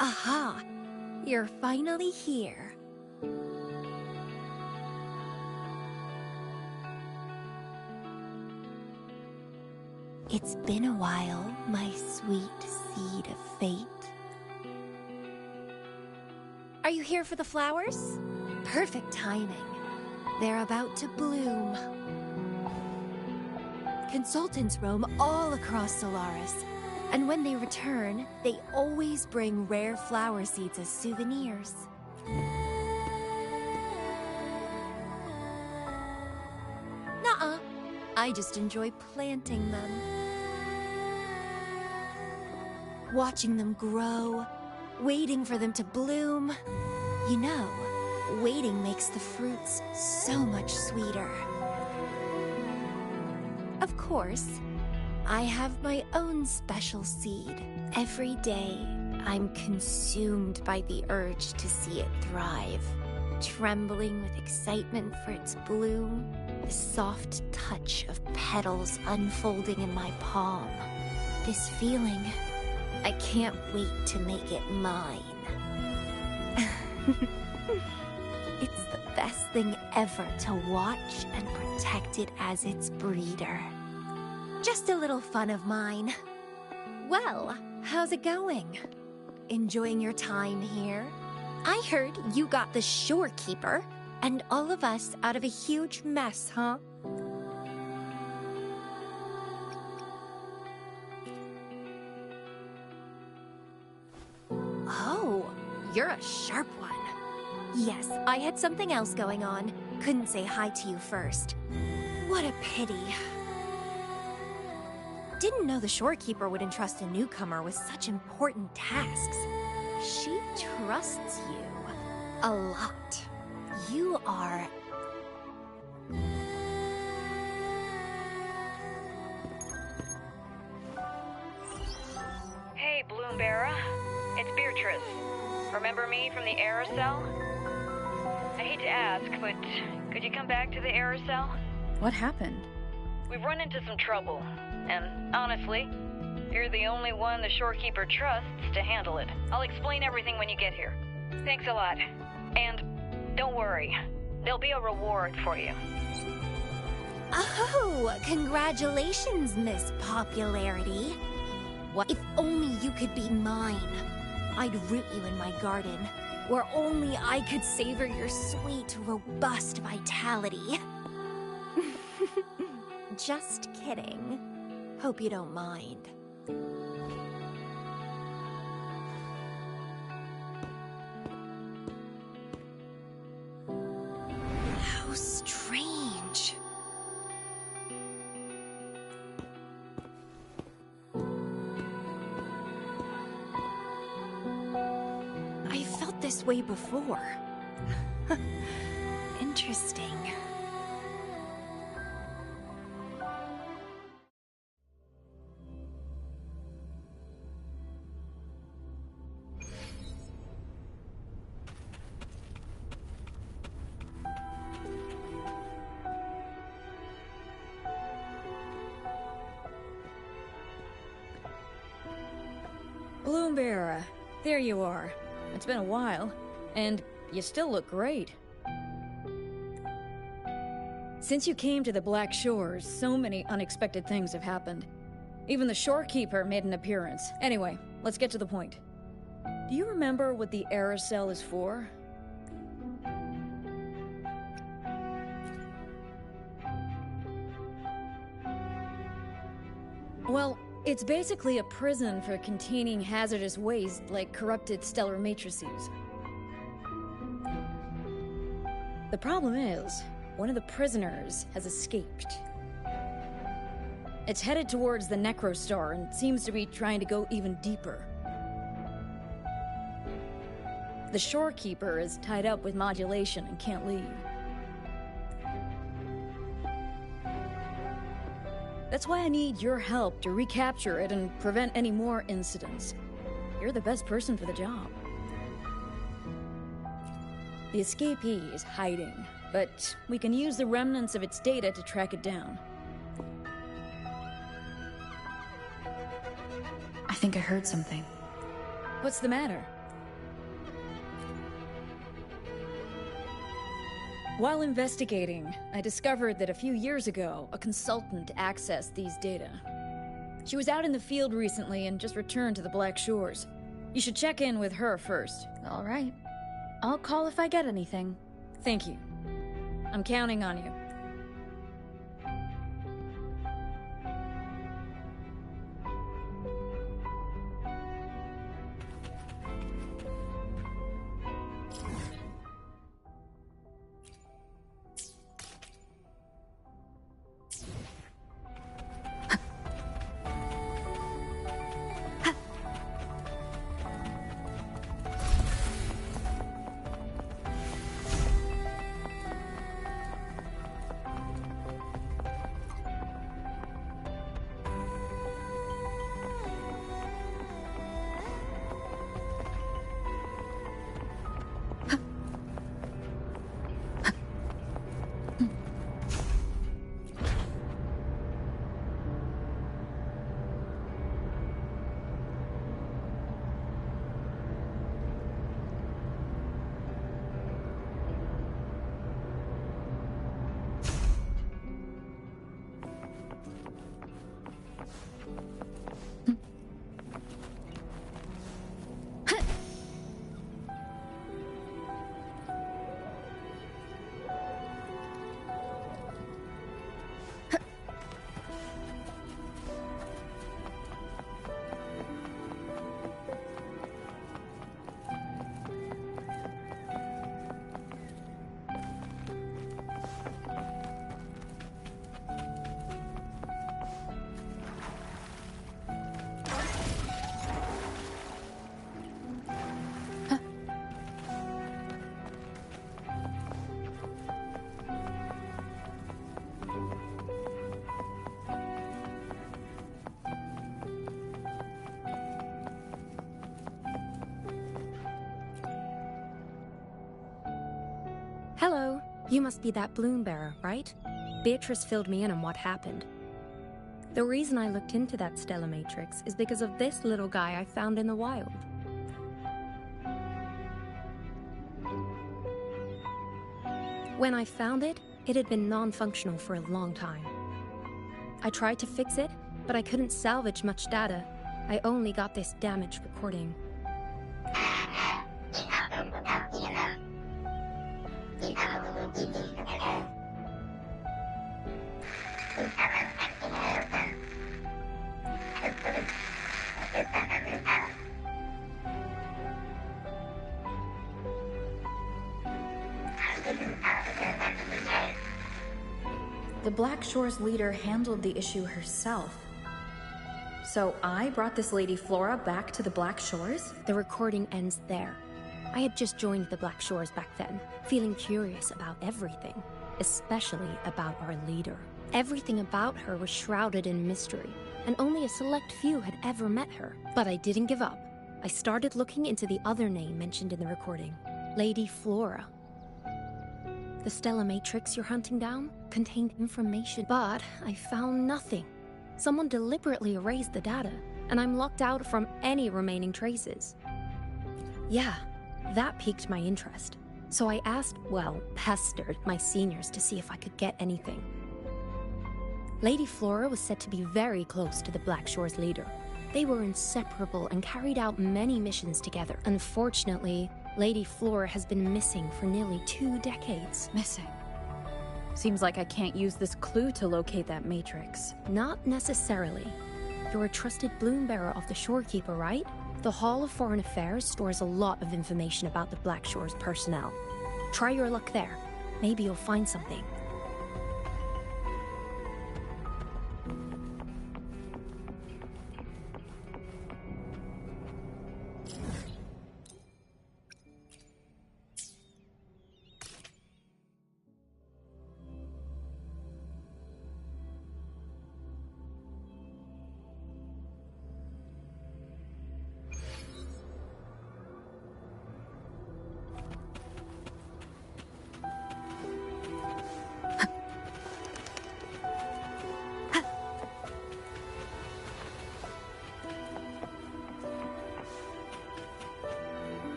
Aha! You're finally here. It's been a while, my sweet seed of fate. Are you here for the flowers? Perfect timing. They're about to bloom. Consultants roam all across Solaris, and when they return, they always bring rare flower seeds as souvenirs. Nuh-uh. I just enjoy planting them. Watching them grow, waiting for them to bloom. You know, waiting makes the fruits so much sweeter. Of course, I have my own special seed. Every day, I'm consumed by the urge to see it thrive, trembling with excitement for its bloom, the soft touch of petals unfolding in my palm. This feeling, I can't wait to make it mine. It's the best thing ever to watch and protect it as its breeder. Just a little fun of mine. Well, how's it going? Enjoying your time here? I heard you got the shorekeeper and all of us out of a huge mess, huh? Oh, you're a sharp one. Yes, I had something else going on. Couldn't say hi to you first. What a pity. Didn't know the shorekeeper would entrust a newcomer with such important tasks. She trusts you a lot. You are... Hey, Bloomberra. It's Beatrice. Remember me from the Aerosol? I hate to ask, but could you come back to the Aerosol? What happened? We've run into some trouble, and honestly, you're the only one the shorekeeper trusts to handle it. I'll explain everything when you get here. Thanks a lot. And don't worry, there'll be a reward for you. Oh, congratulations, Miss Popularity. What if only you could be mine? I'd root you in my garden, where only I could savor your sweet, robust vitality. Just kidding. Hope you don't mind. How strange. I felt this way before. Interesting. Bloomberra, there you are. It's been a while, and you still look great. Since you came to the Black Shores, so many unexpected things have happened. Even the shorekeeper made an appearance. Anyway, let's get to the point. Do you remember what the Aerosol is for? Well, it's basically a prison for containing hazardous waste like corrupted stellar matrices. The problem is, one of the prisoners has escaped. It's headed towards the Necrostar and seems to be trying to go even deeper. The shorekeeper is tied up with modulation and can't leave. That's why I need your help to recapture it and prevent any more incidents. You're the best person for the job. The escapee is hiding, but we can use the remnants of its data to track it down. I think I heard something. What's the matter? While investigating, I discovered that a few years ago, a consultant accessed these data. She was out in the field recently and just returned to the Black Shores. You should check in with her first. All right. I'll call if I get anything. Thank you. I'm counting on you. Hello. You must be that balloon bearer, right? Beatrice filled me in on what happened. The reason I looked into that stellar matrix is because of this little guy I found in the wild. When I found it, it had been non-functional for a long time. I tried to fix it, but I couldn't salvage much data. I only got this damaged recording. The Black Shores leader handled the issue herself. So I brought this Lady Flora back to the Black Shores? The recording ends there. I had just joined the Black Shores back then, feeling curious about everything, especially about our leader. Everything about her was shrouded in mystery, and only a select few had ever met her. But I didn't give up. I started looking into the other name mentioned in the recording, Lady Flora. The stellar matrix you're hunting down contained information, but I found nothing. Someone deliberately erased the data, and I'm locked out from any remaining traces. Yeah, that piqued my interest. So I asked, well, pestered my seniors to see if I could get anything. Lady Flora was said to be very close to the Black Shores leader. They were inseparable and carried out many missions together. Unfortunately, Lady Flora has been missing for nearly 2 decades. Missing. Seems like I can't use this clue to locate that matrix. Not necessarily. You're a trusted bloom bearer of the Shorekeeper, right? The Hall of Foreign Affairs stores a lot of information about the Black Shores personnel. Try your luck there. Maybe you'll find something.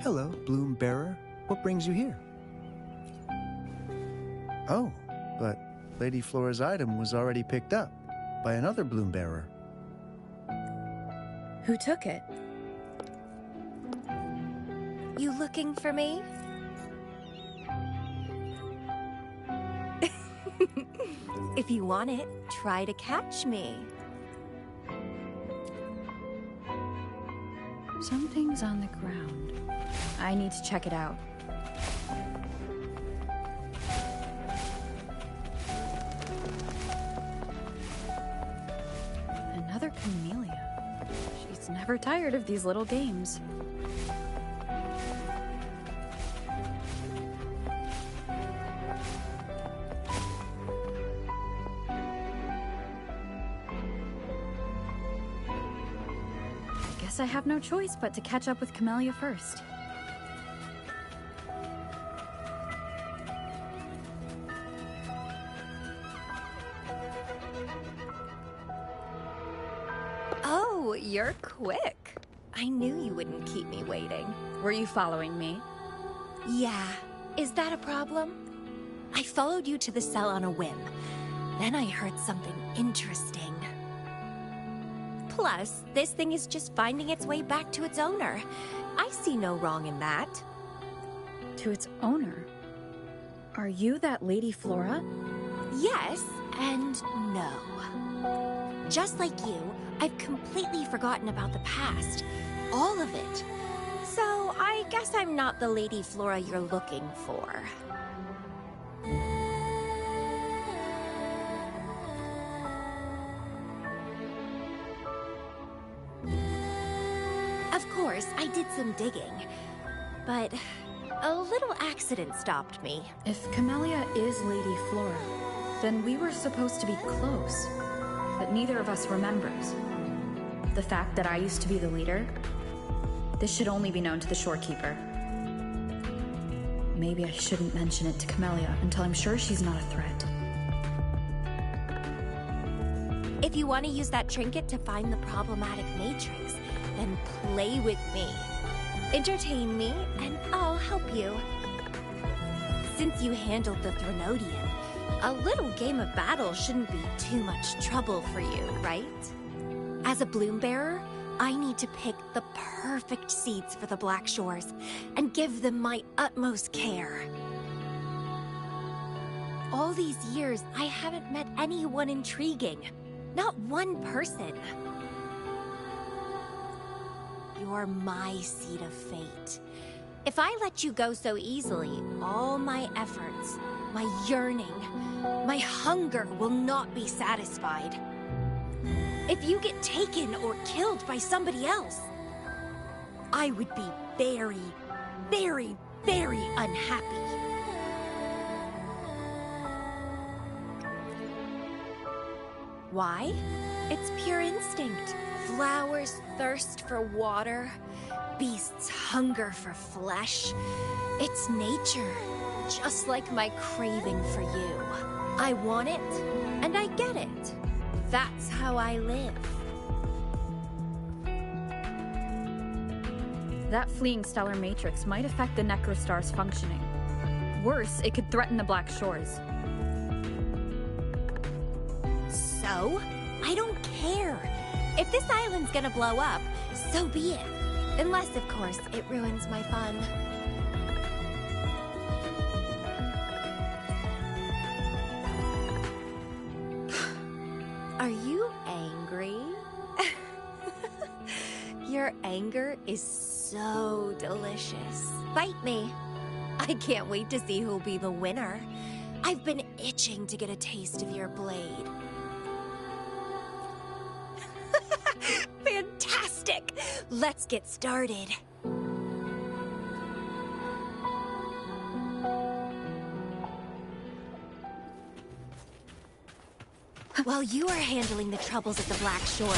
Hello, Bloom Bearer. What brings you here? Oh, but Lady Flora's item was already picked up by another Bloom Bearer. Who took it? You looking for me? If you want it, try to catch me. Something's on the ground. I need to check it out. Another camellia. She's never tired of these little games. I have no choice but to catch up with Camellia first. Oh, you're quick. I knew you wouldn't keep me waiting. Were you following me? Yeah. Is that a problem? I followed you to the cell on a whim. Then I heard something interesting. Plus, this thing is just finding its way back to its owner. I see no wrong in that. To its owner? Are you that Lady Flora? Yes and no. Just like you, I've completely forgotten about the past. All of it. So, I guess I'm not the Lady Flora you're looking for. Of course, I did some digging, but a little accident stopped me. If Camellia is Lady Flora, then we were supposed to be close, but neither of us remembers. The fact that I used to be the leader, this should only be known to the shorekeeper. Maybe I shouldn't mention it to Camellia until I'm sure she's not a threat. If you want to use that trinket to find the problematic matrix, then play with me. Entertain me, and I'll help you. Since you handled the Threnodian, a little game of battle shouldn't be too much trouble for you, right? As a bloom bearer, I need to pick the perfect seeds for the Black Shores and give them my utmost care. All these years, I haven't met anyone intriguing. Not one person. You're my seed of fate. If I let you go so easily, all my efforts, my yearning, my hunger will not be satisfied. If you get taken or killed by somebody else, I would be very, very, very unhappy. Why? It's pure instinct. Flowers thirst for water. Beasts hunger for flesh. It's nature, just like my craving for you. I want it, and I get it. That's how I live. That fleeing stellar matrix might affect the Necrostar's functioning. Worse, it could threaten the Black Shores. So? I don't care. If this island's gonna blow up, so be it. Unless, of course, it ruins my fun. Are you angry? Your anger is so delicious. Bite me. I can't wait to see who'll be the winner. I've been itching to get a taste of your blade. Fantastic! Let's get started. While you were handling the troubles at the Black Shore,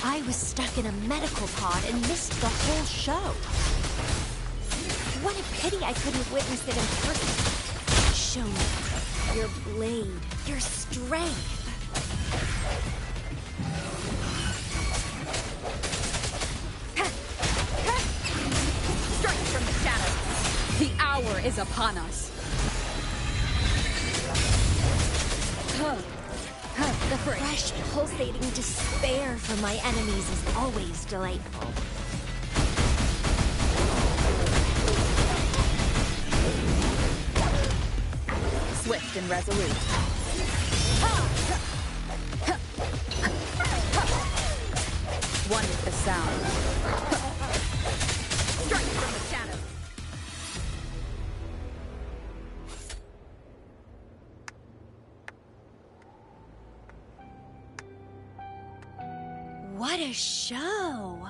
I was stuck in a medical pod and missed the whole show. What a pity I couldn't witness it in person. Show me your blade, your strength. Strike from hour is upon us. The fresh, pulsating despair from my enemies is always delightful. Swift and resolute. One with the sound. Strike from the shadow. What a show!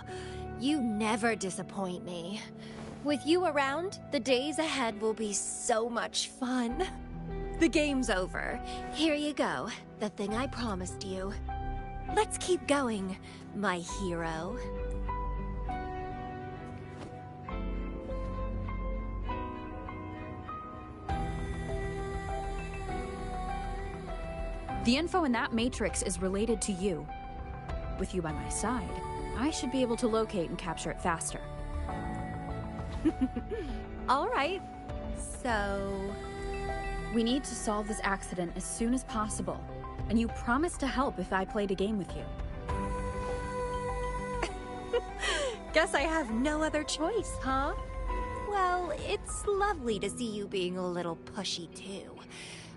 You never disappoint me. With you around, the days ahead will be so much fun. The game's over. Here you go, the thing I promised you. Let's keep going, my hero. The info in that matrix is related to you. With you by my side, I should be able to locate and capture it faster. All right. So... we need to solve this accident as soon as possible. And you promised to help if I played a game with you. Guess I have no other choice, huh? Well, it's lovely to see you being a little pushy, too.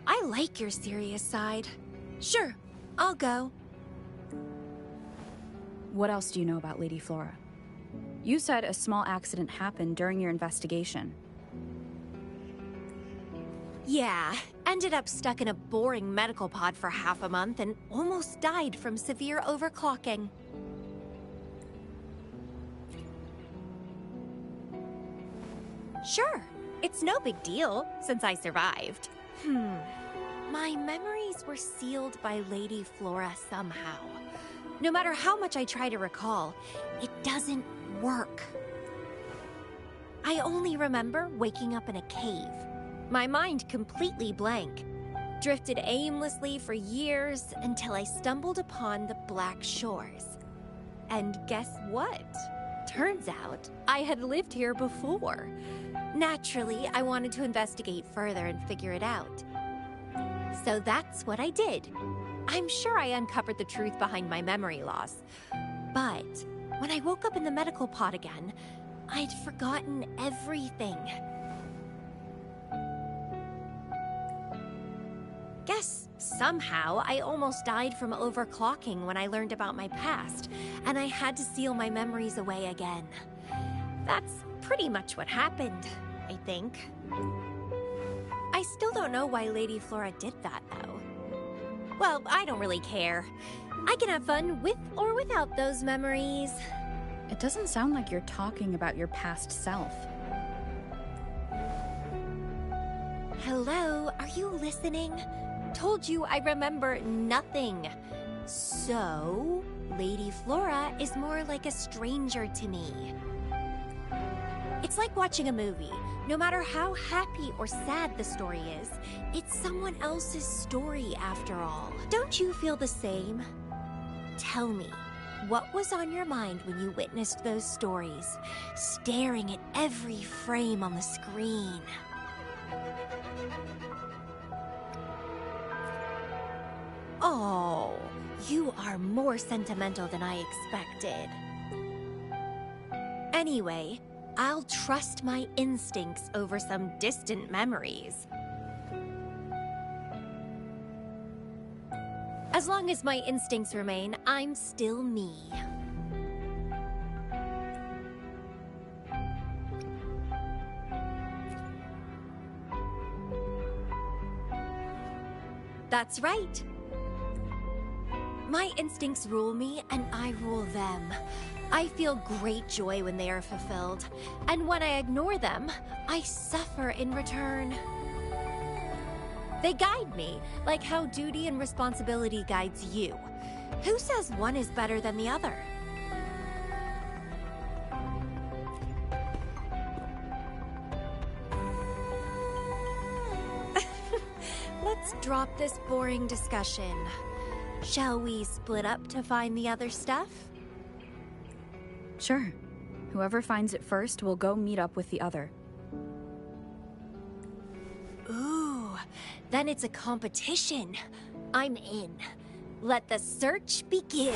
I like your serious side. Sure, I'll go. What else do you know about Lady Flora? You said a small accident happened during your investigation. Yeah, ended up stuck in a boring medical pod for half a month and almost died from severe overclocking. Sure, it's no big deal since I survived. My memories were sealed by Lady Flora somehow. No matter how much I try to recall, it doesn't work. I only remember waking up in a cave. My mind completely blank. Drifted aimlessly for years until I stumbled upon the Black Shores. And guess what? Turns out I had lived here before. Naturally, I wanted to investigate further and figure it out. So that's what I did. I'm sure I uncovered the truth behind my memory loss. But when I woke up in the medical pod again, I'd forgotten everything. Guess somehow I almost died from overclocking when I learned about my past, and I had to seal my memories away again. That's pretty much what happened, I think. I still don't know why Lady Flora did that, though. Well, I don't really care. I can have fun with or without those memories. It doesn't sound like you're talking about your past self. Hello, are you listening? Told you I remember nothing. So, Lady Flora is more like a stranger to me. It's like watching a movie. No matter how happy or sad the story is, it's someone else's story after all. Don't you feel the same? Tell me, what was on your mind when you witnessed those stories, staring at every frame on the screen? Oh, you are more sentimental than I expected. Anyway, I'll trust my instincts over some distant memories. As long as my instincts remain, I'm still me. That's right. My instincts rule me, and I rule them. I feel great joy when they are fulfilled, and when I ignore them, I suffer in return. They guide me, like how duty and responsibility guides you. Who says one is better than the other? Let's drop this boring discussion. Shall we split up to find the other stuff? Sure. Whoever finds it first will go meet up with the other. Ooh, then it's a competition. I'm in. Let the search begin.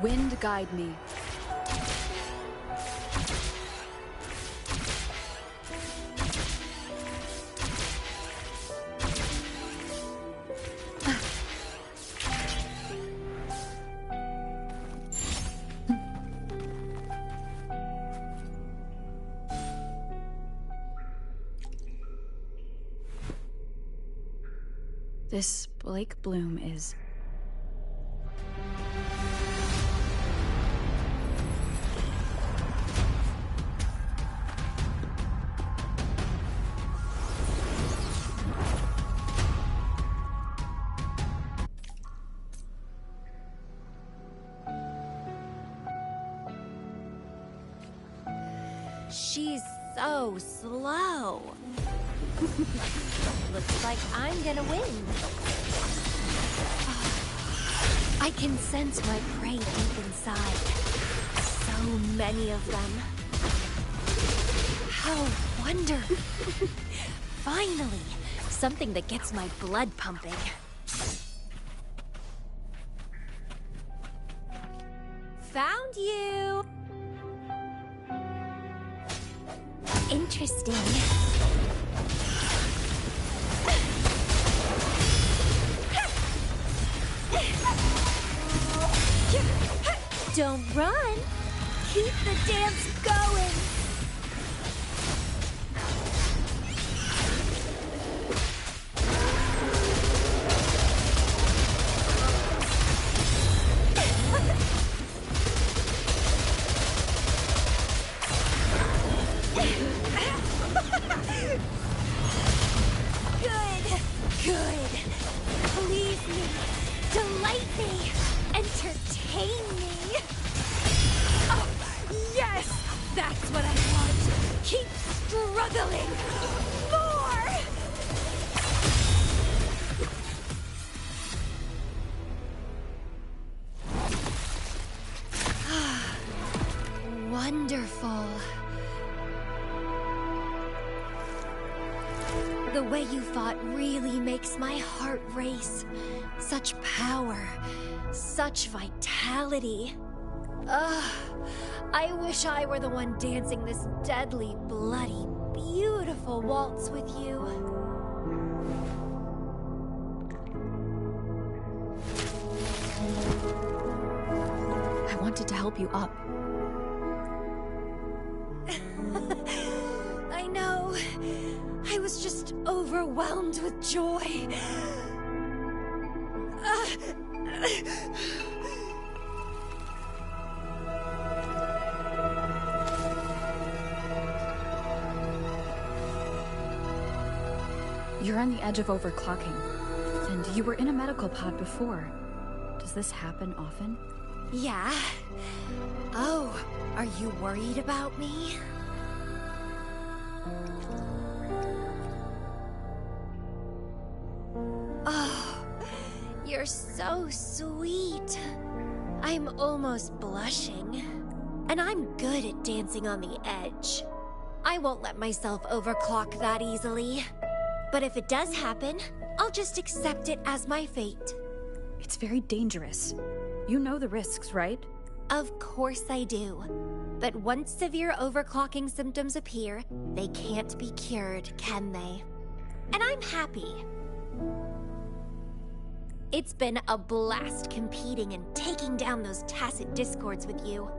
Wind guide me. This Blake Bloom is... She's so slow. Looks like I'm gonna win. I can sense my prey deep inside. So many of them. How wonderful. Finally, something that gets my blood pumping. Found you! Interesting. Don't run! Keep the dance going! Good. Please me. Delight me. Entertain me. Oh, yes! That's what I want. Keep struggling. More! Wonderful. The way you fought really makes my heart race. Such power, such vitality. Ugh, I wish I were the one dancing this deadly, bloody, beautiful waltz with you. I wanted to help you up. I know. I was just overwhelmed with joy. You're on the edge of overclocking, and you were in a medical pod before. Does this happen often? Yeah. Oh, are you worried about me? Oh, you're so sweet. I'm almost blushing. And I'm good at dancing on the edge. I won't let myself overclock that easily. But if it does happen, I'll just accept it as my fate. It's very dangerous. You know the risks, right? Of course I do. But once severe overclocking symptoms appear, they can't be cured, can they? And I'm happy. It's been a blast competing and taking down those tacit discords with you.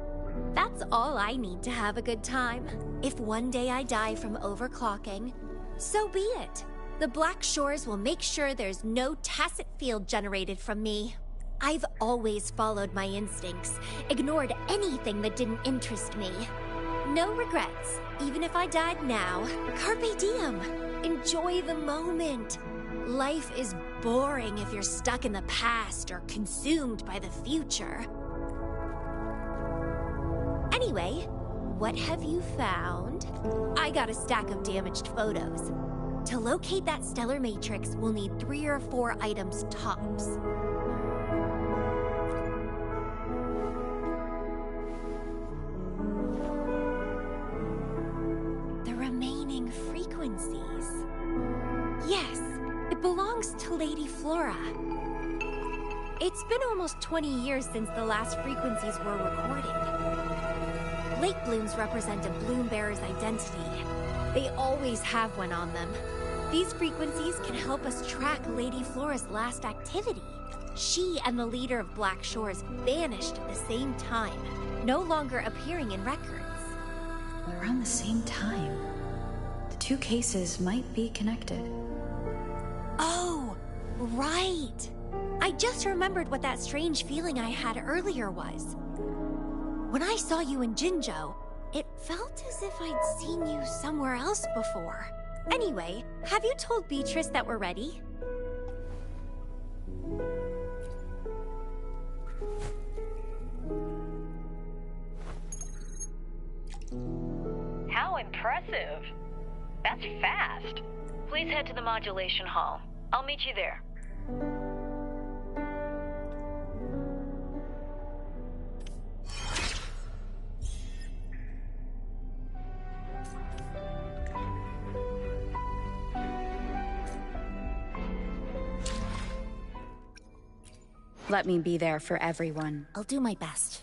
That's all I need to have a good time. If one day I die from overclocking, so be it. The Black Shores will make sure there's no tacit field generated from me. I've always followed my instincts, ignored anything that didn't interest me. No regrets, even if I died now. Carpe diem. Enjoy the moment. Life is boring if you're stuck in the past or consumed by the future. Anyway, what have you found? I got a stack of damaged photos. To locate that stellar matrix, we'll need 3 or 4 items tops. The remaining frequencies. Yes, it belongs to Lady Flora. It's been almost 20 years since the last frequencies were recorded. Lake blooms represent a bloom bearer's identity. They always have one on them. These frequencies can help us track Lady Flora's last activity. She and the leader of Black Shores vanished at the same time, no longer appearing in records. Around the same time. The two cases might be connected. Oh, right. I just remembered what that strange feeling I had earlier was. When I saw you in Jinzhou, it felt as if I'd seen you somewhere else before. Anyway, have you told Beatrice that we're ready? How impressive. That's fast. Please head to the modulation hall. I'll meet you there. Let me be there for everyone. I'll do my best.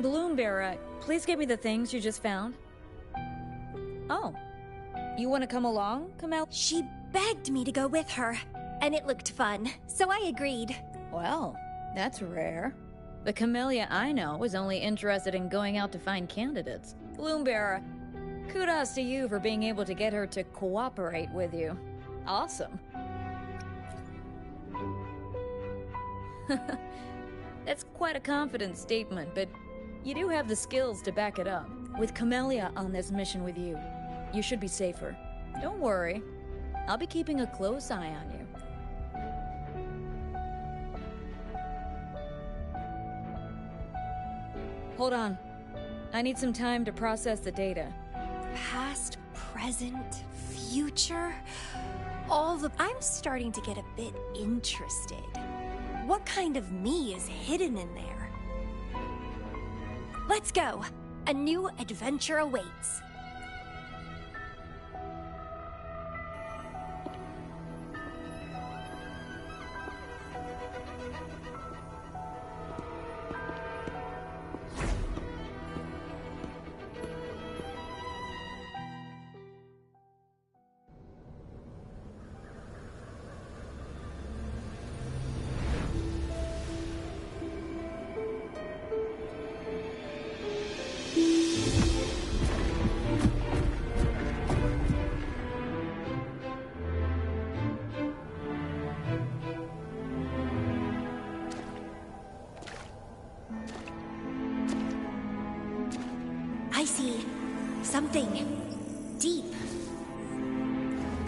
Bloombearer, please give me the things you just found. Oh. You want to come along, Kamel? She begged me to go with her, and it looked fun, so I agreed. Well, that's rare. The Camellia I know is only interested in going out to find candidates. Bloombearer, kudos to you for being able to get her to cooperate with you. Awesome. That's quite a confident statement, but you do have the skills to back it up. With Camellia on this mission with you, you should be safer. Don't worry. I'll be keeping a close eye on you. Hold on. I need some time to process the data. Past, present, future, I'm starting to get a bit interested. What kind of me is hidden in there? Let's go! A new adventure awaits. I see something deep.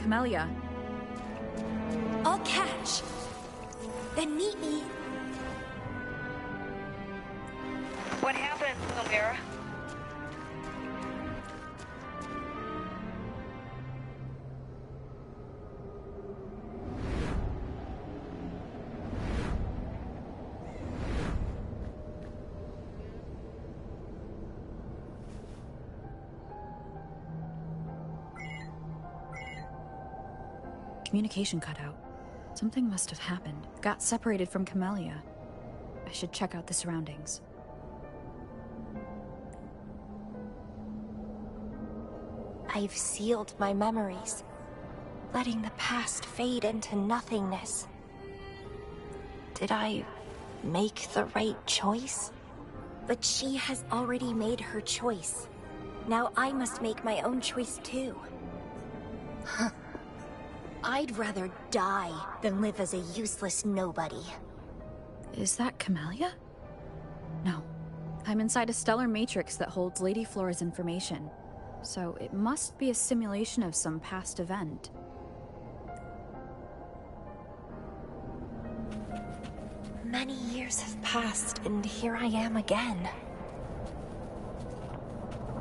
Camellia. I'll catch. Then meet me. What happened, Lumira? Communication cut out. Something must have happened. Got separated from Camellia. I should check out the surroundings. I've sealed my memories, letting the past fade into nothingness. Did I make the right choice? But she has already made her choice. Now I must make my own choice too. I'd rather die than live as a useless nobody. Is that Camellia? No. I'm inside a stellar matrix that holds Lady Flora's information. So it must be a simulation of some past event. Many years have passed, and here I am again.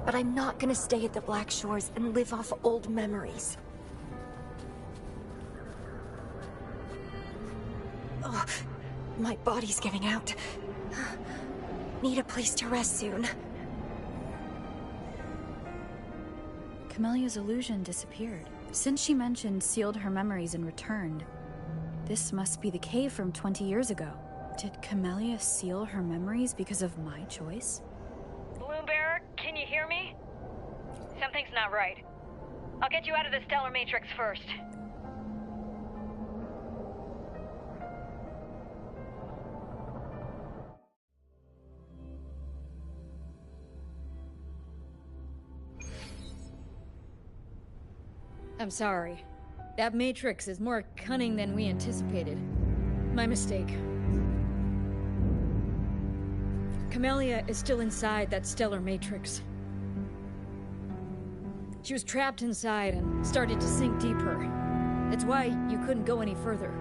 But I'm not gonna stay at the Black Shores and live off old memories. Ugh, my body's giving out. Need a place to rest soon. Camellia's illusion disappeared. Since she mentioned sealed her memories and returned, this must be the cave from 20 years ago. Did Camellia seal her memories because of my choice? Bloombearer, can you hear me? Something's not right. I'll get you out of the stellar matrix first. I'm sorry. That matrix is more cunning than we anticipated. My mistake. Camellia is still inside that stellar matrix. She was trapped inside and started to sink deeper. That's why you couldn't go any further.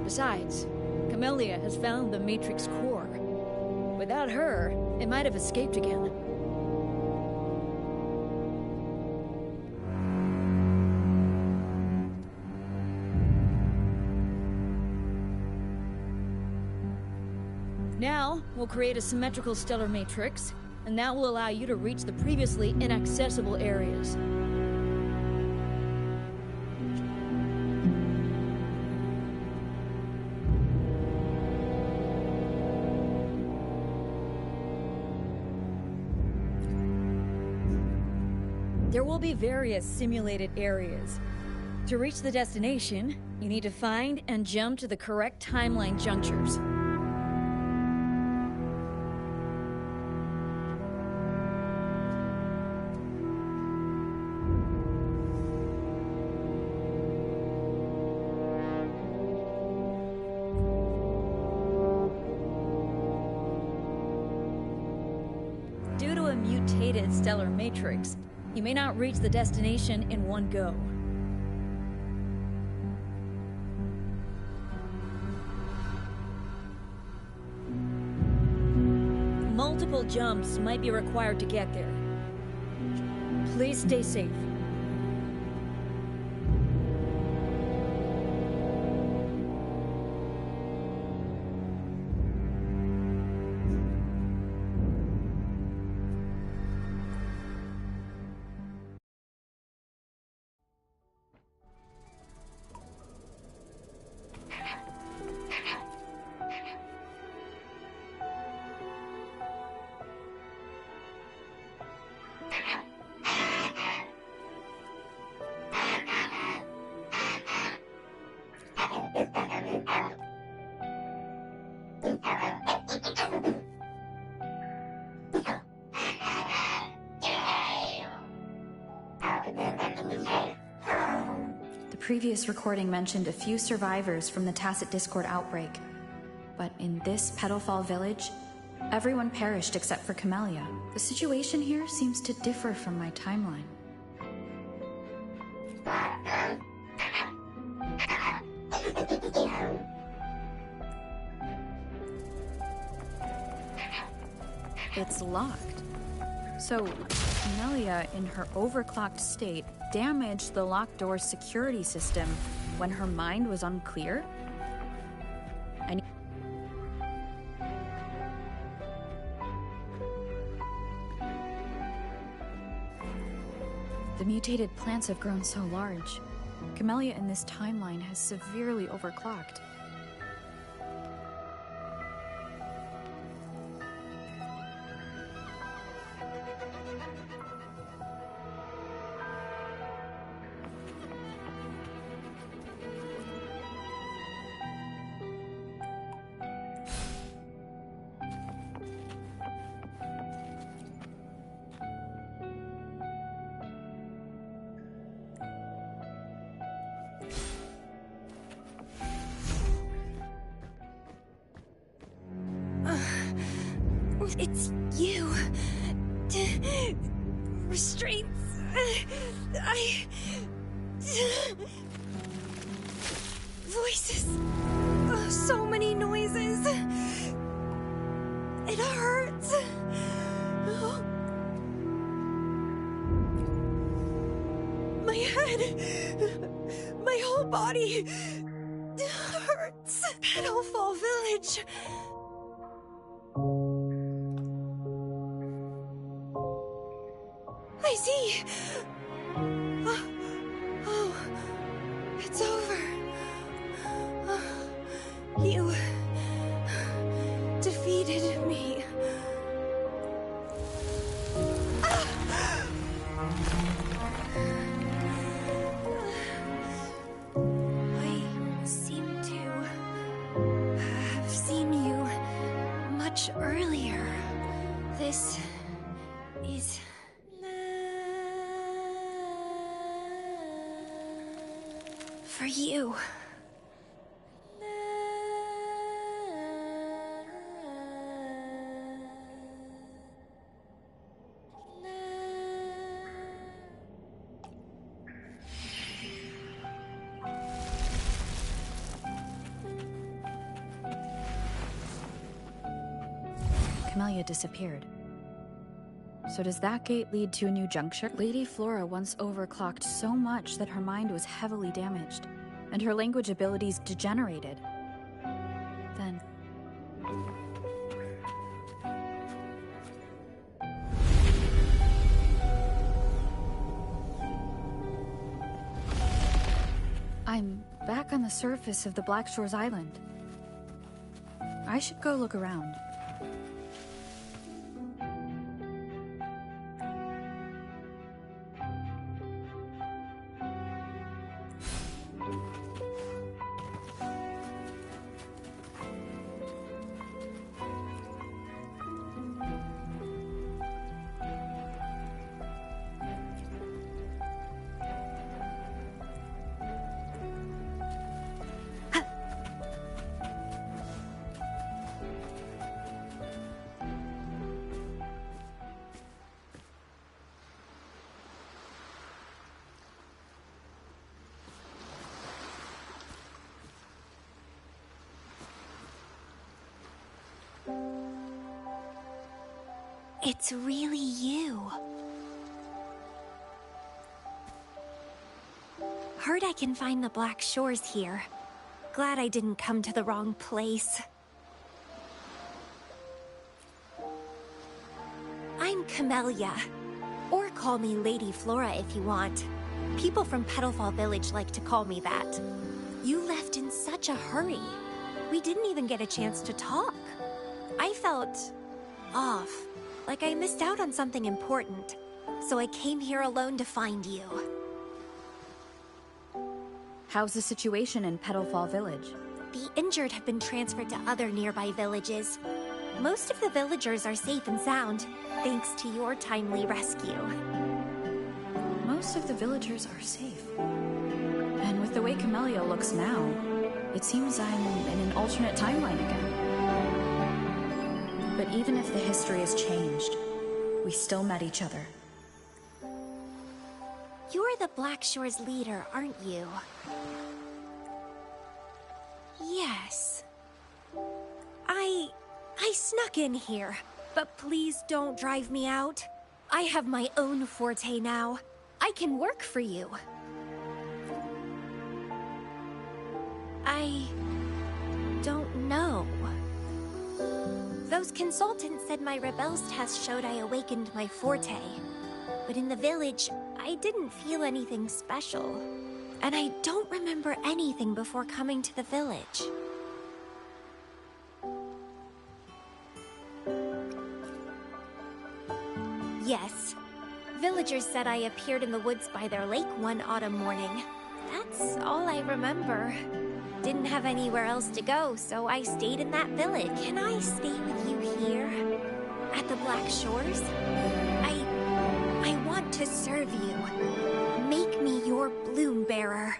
Besides, Camellia has found the matrix core. Without her, it might have escaped again. Now, we'll create a symmetrical stellar matrix, and that will allow you to reach the previously inaccessible areas. There will be various simulated areas. To reach the destination, you need to find and jump to the correct timeline junctures. Due to a mutated stellar matrix, you may not reach the destination in one go. Multiple jumps might be required to get there. Please stay safe. The previous recording mentioned a few survivors from the Tacit Discord outbreak. But in this Petalfall village, everyone perished except for Camellia. The situation here seems to differ from my timeline. It's locked. So, Camellia, in her overclocked state, damaged the locked door's security system when her mind was unclear? The mutated plants have grown so large. Camellia in this timeline has severely overclocked. It's you. Restraints. Voices. Oh, so many noises. It hurts. Oh. My head. My whole body hurts. Petalfall Village. I see. Oh, it's over. You defeated me. I seem to have seen you much earlier. This is... for you. Camellia disappeared. So does that gate lead to a new juncture? Lady Flora once overclocked so much that her mind was heavily damaged, and her language abilities degenerated. Then... I'm back on the surface of the Black Shores Island. I should go look around. It's really you. Heard I can find the Black Shores here. Glad I didn't come to the wrong place. I'm Camellia. Or call me Lady Flora if you want. People from Petalfall Village like to call me that. You left in such a hurry. We didn't even get a chance to talk. I felt... off. Like I missed out on something important. So I came here alone to find you. How's the situation in Petalfall Village? The injured have been transferred to other nearby villages. Most of the villagers are safe and sound, thanks to your timely rescue. Most of the villagers are safe. And with the way Camellia looks now, it seems I'm in an alternate timeline again. But even if the history has changed, we still met each other. You're the Black Shores leader, aren't you? Yes. I snuck in here, but please don't drive me out. I have my own forte now. I can work for you. I don't know. Those consultants said my rebels test showed I awakened my forte. But in the village, I didn't feel anything special. And I don't remember anything before coming to the village. Yes. Villagers said I appeared in the woods by their lake one autumn morning. That's all I remember. Didn't have anywhere else to go, so I stayed in that village. Can I stay with you here? At the Black Shores? I want to serve you. Make me your bloom bearer.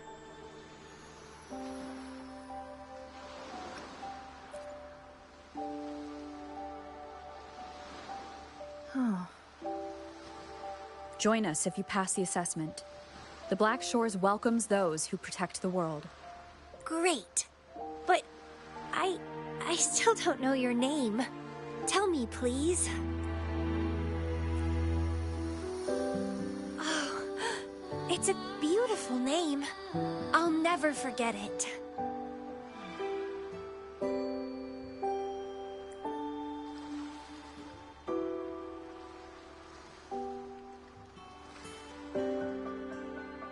Join us if you pass the assessment. The Black Shores welcomes those who protect the world. Great. But I still don't know your name. Tell me, please. Oh, it's a beautiful name. I'll never forget it.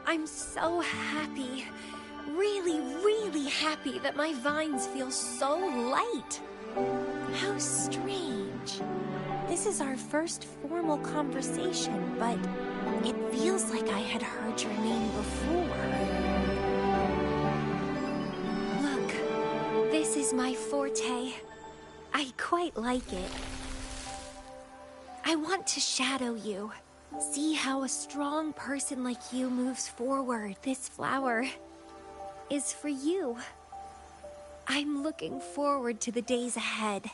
I'm so happy. Really, really happy that my vines feel so light. How strange. This is our first formal conversation, but it feels like I had heard your name before. Look, this is my forte. I quite like it. I want to shadow you. See how a strong person like you moves forward. This flower is for you. I'm looking forward to the days ahead.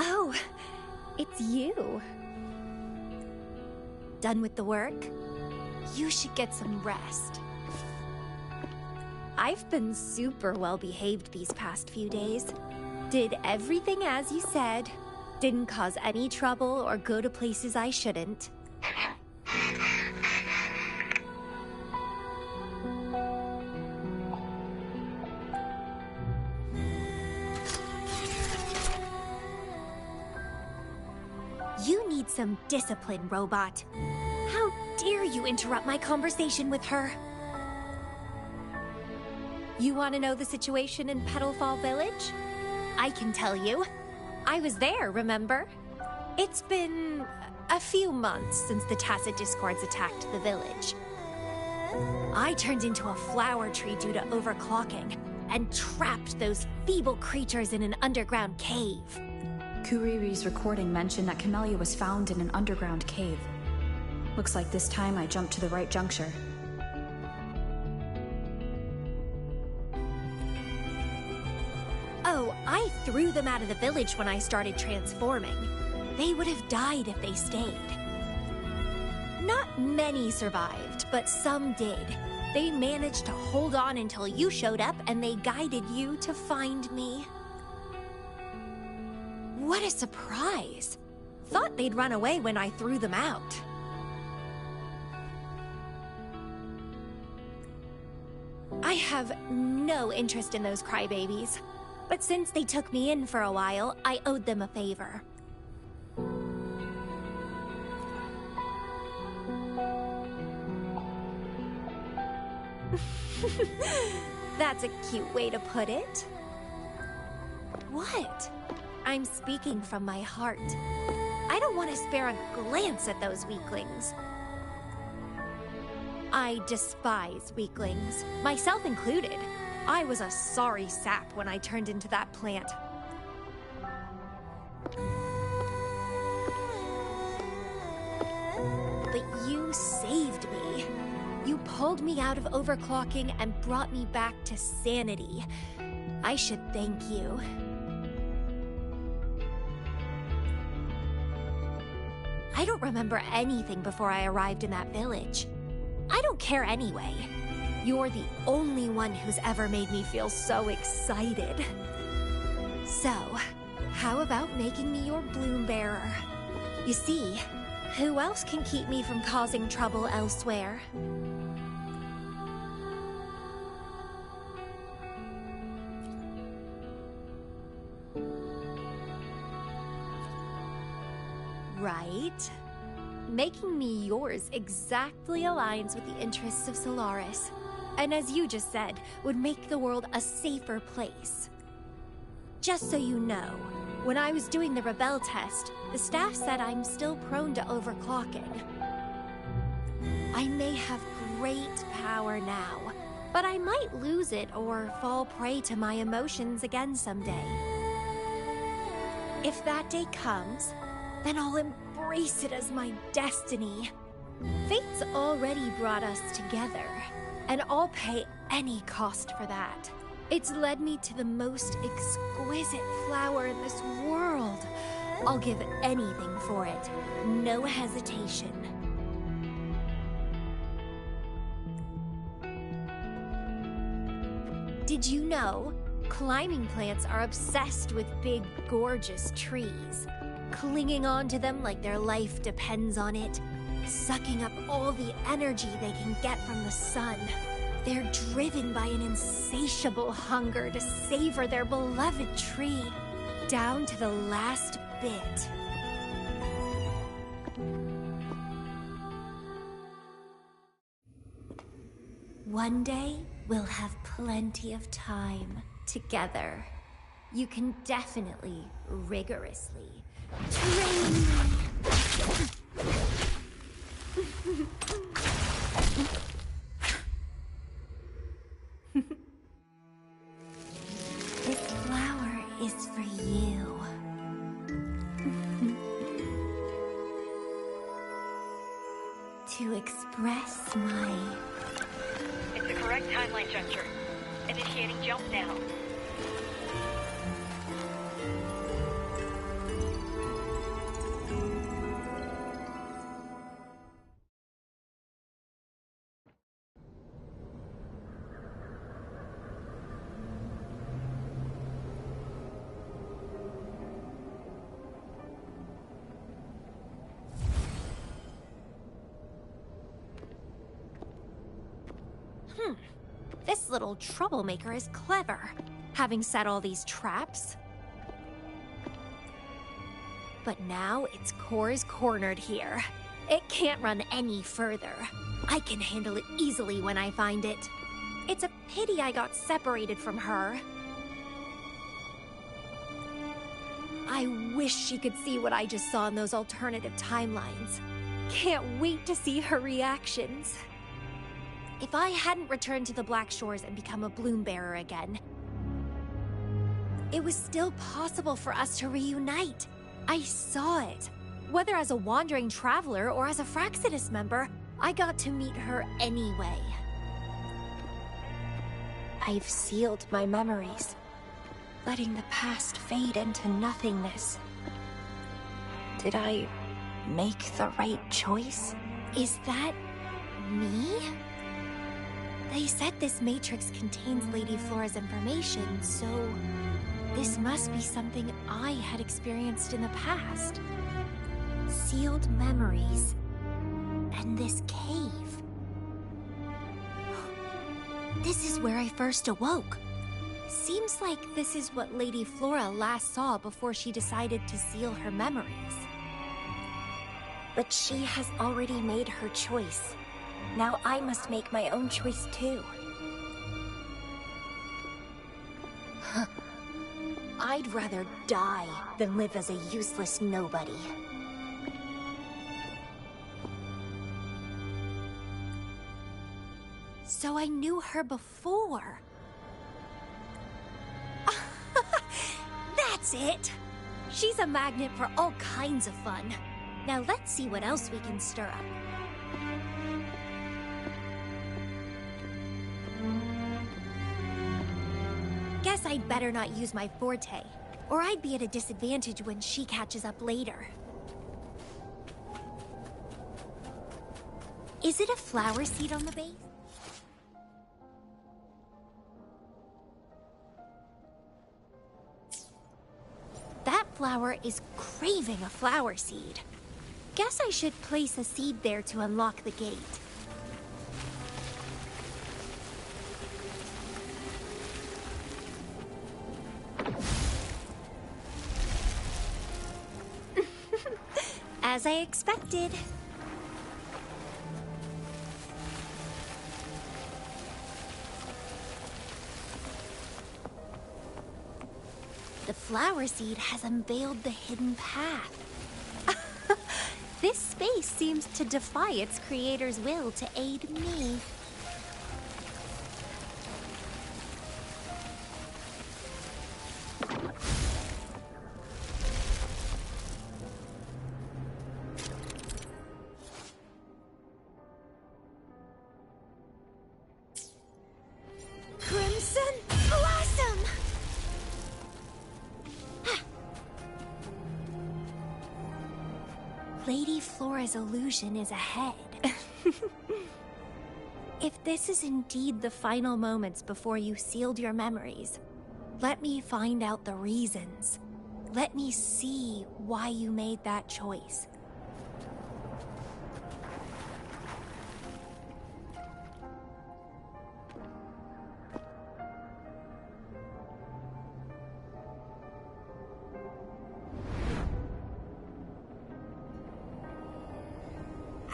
Oh, it's you. Done with the work? You should get some rest. I've been super well behaved these past few days. Did everything as you said. Didn't cause any trouble or go to places I shouldn't. You need some discipline, robot. How dare you interrupt my conversation with her? You want to know the situation in Petalfall Village? I can tell you. I was there, remember? It's been a few months since the Tacit Discords attacked the village. I turned into a flower tree due to overclocking, and trapped those feeble creatures in an underground cave. Kuriri's recording mentioned that Camellia was found in an underground cave. Looks like this time I jumped to the right juncture. Oh, I threw them out of the village when I started transforming. They would have died if they stayed. Not many survived, but some did. They managed to hold on until you showed up, and they guided you to find me. What a surprise! Thought they'd run away when I threw them out. I have no interest in those crybabies. But since they took me in for a while, I owed them a favor. That's a cute way to put it. What? I'm speaking from my heart. I don't want to spare a glance at those weaklings. I despise weaklings, myself included. I was a sorry sap when I turned into that plant. But you saved me. You pulled me out of overclocking and brought me back to sanity. I should thank you. I don't remember anything before I arrived in that village. I don't care anyway. You're the only one who's ever made me feel so excited. So, how about making me your bloom bearer? You see, who else can keep me from causing trouble elsewhere? Right? Making me yours exactly aligns with the interests of Solaris. And as you just said, would make the world a safer place. Just so you know, when I was doing the Rebel test, the staff said I'm still prone to overclocking. I may have great power now, but I might lose it or fall prey to my emotions again someday. If that day comes, then I'll embrace it as my destiny. Fate's already brought us together, and I'll pay any cost for that. It's led me to the most exquisite flower in this world. I'll give anything for it, no hesitation. Did you know? Climbing plants are obsessed with big, gorgeous trees, clinging onto them like their life depends on it, sucking up all the energy they can get from the sun. They're driven by an insatiable hunger to savor their beloved tree, down to the last bit. One day, we'll have plenty of time together. You can definitely, rigorously train me. This flower is for you. To express my... It's the correct timeline juncture. Initiating jump now. This little troublemaker is clever, having set all these traps. But now its core is cornered here. It can't run any further. I can handle it easily when I find it. It's a pity I got separated from her. I wish she could see what I just saw in those alternative timelines. Can't wait to see her reactions. If I hadn't returned to the Black Shores and become a bloom bearer again, it was still possible for us to reunite. I saw it. Whether as a wandering traveler or as a Fraxidus member, I got to meet her anyway. I've sealed my memories, letting the past fade into nothingness. Did I make the right choice? Is that me? They said this matrix contains Lady Flora's information, so this must be something I had experienced in the past. Sealed memories. And this cave. This is where I first awoke. Seems like this is what Lady Flora last saw before she decided to seal her memories. But she has already made her choice. Now I must make my own choice too. I'd rather die than live as a useless nobody. So I knew her before. That's it! She's a magnet for all kinds of fun. Now let's see what else we can stir up. Guess I'd better not use my forte, or I'd be at a disadvantage when she catches up later. Is it a flower seed on the base? That flower is craving a flower seed. Guess I should place a seed there to unlock the gate. As I expected. The flower seed has unveiled the hidden path. This space seems to defy its creator's will to aid me. Crimson Blossom! Lady Flora's illusion is ahead. If this is indeed the final moments before you sealed your memories, let me find out the reasons. Let me see why you made that choice.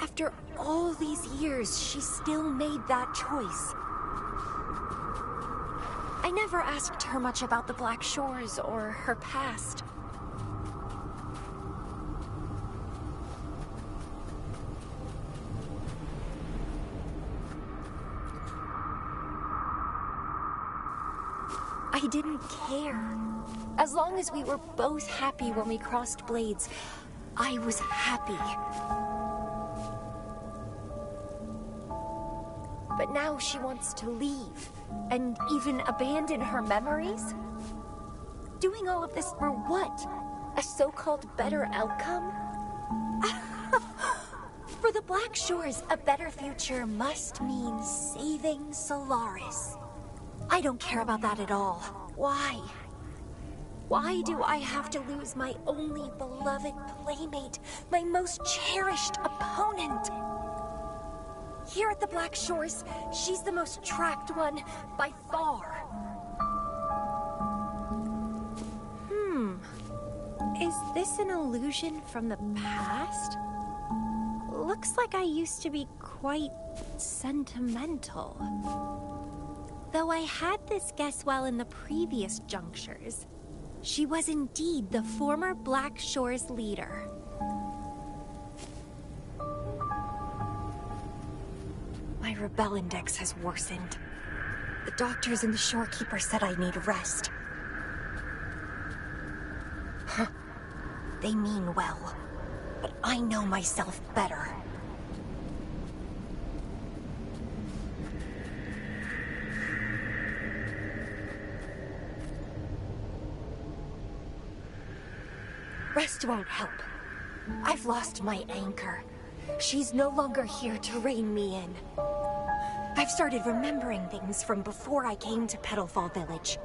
After all these years, she still made that choice. I never asked her much about the Black Shores or her past. I didn't care. As long as we were both happy when we crossed blades, I was happy. But now she wants to leave, and even abandon her memories? Doing all of this for what? A so-called better outcome? For the Black Shores, a better future must mean saving Solaris. I don't care about that at all. Why? Why do I have to lose my only beloved playmate, my most cherished opponent? Here at the Black Shores, she's the most tracked one by far. Is this an illusion from the past? Looks like I used to be quite sentimental. Though I had this guess while in the previous junctures, she was indeed the former Black Shores leader. My rebel index has worsened. The doctors and the shorekeeper said I need rest. They mean well, but I know myself better. Rest won't help. I've lost my anchor. She's no longer here to rein me in. I've started remembering things from before I came to Petalfall Village.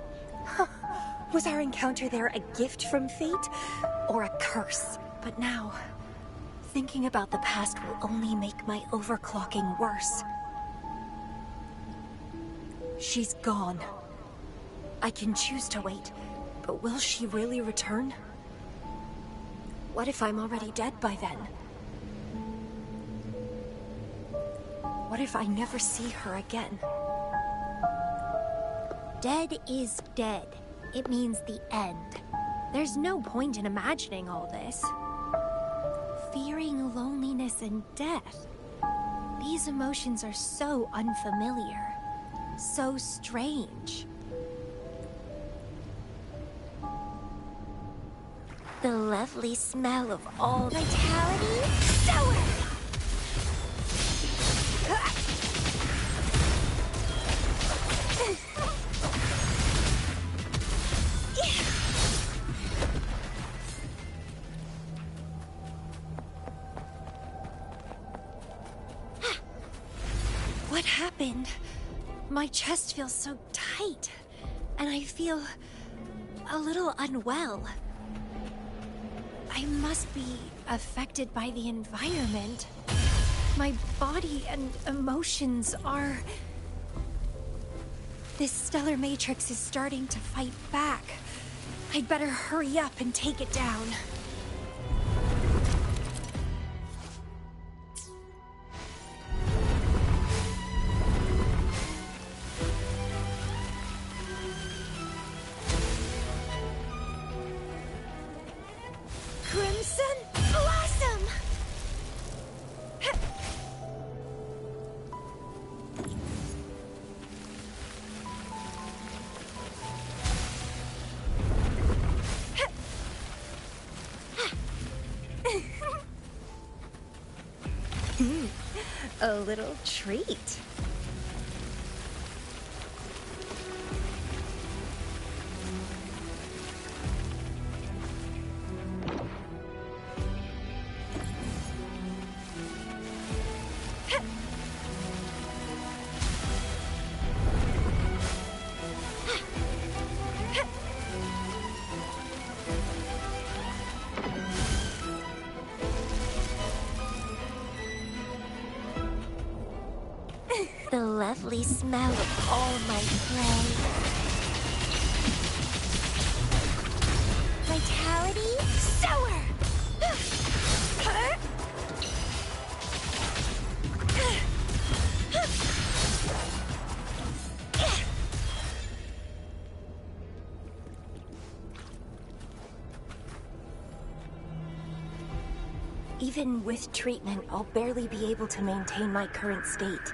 Was our encounter there a gift from fate, or a curse? But now, thinking about the past will only make my overclocking worse. She's gone. I can choose to wait, but will she really return? What if I'm already dead by then? What if I never see her again? Dead is dead. It means the end. There's no point in imagining all this. Fearing loneliness and death. These emotions are so unfamiliar. So strange. The lovely smell of all vitality. Sour! What happened? My chest feels so tight, and I feel a little unwell. I must be affected by the environment. My body and emotions are... This stellar matrix is starting to fight back. I'd better hurry up and take it down. A little treat. The lovely smell of all my prey. Vitality, sour! Even with treatment, I'll barely be able to maintain my current state.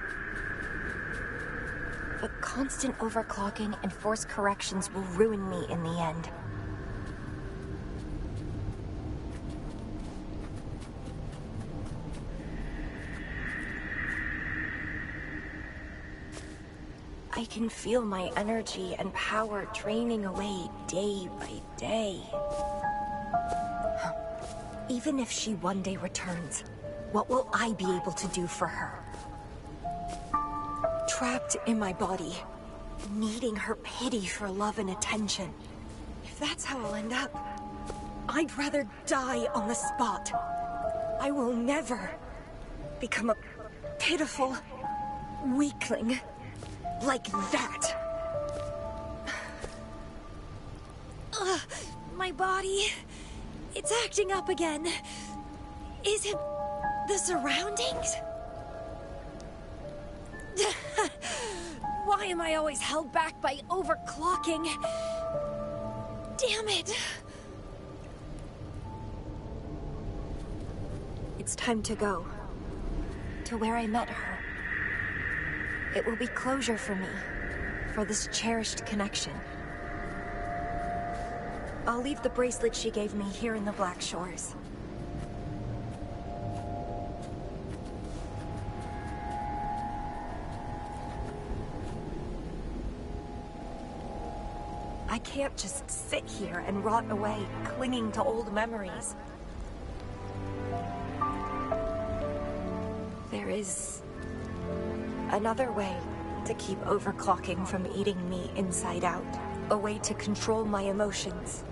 But constant overclocking and forced corrections will ruin me in the end. I can feel my energy and power draining away day by day. Even if she one day returns, what will I be able to do for her? Trapped in my body, needing her pity for love and attention. If that's how I'll end up, I'd rather die on the spot. I will never become a pitiful weakling like that. Ugh, my body, it's acting up again. Is it the surroundings? Why am I always held back by overclocking? Damn it! It's time to go. To where I met her. It will be closure for me. For this cherished connection. I'll leave the bracelet she gave me here in the Black Shores. I can't just sit here and rot away, clinging to old memories. There is another way to keep overclocking from eating me inside out. A way to control my emotions.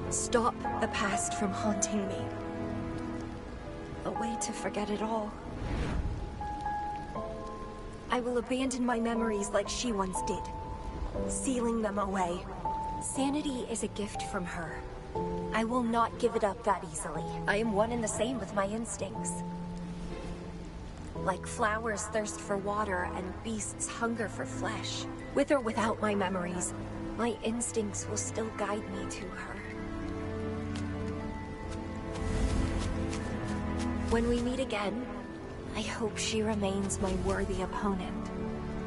Stop the past from haunting me. A way to forget it all. I will abandon my memories like she once did. Sealing them away. Sanity is a gift from her. I will not give it up that easily. I am one and the same with my instincts. Like flowers thirst for water and beasts hunger for flesh. With or without my memories, my instincts will still guide me to her. When we meet again, I hope she remains my worthy opponent.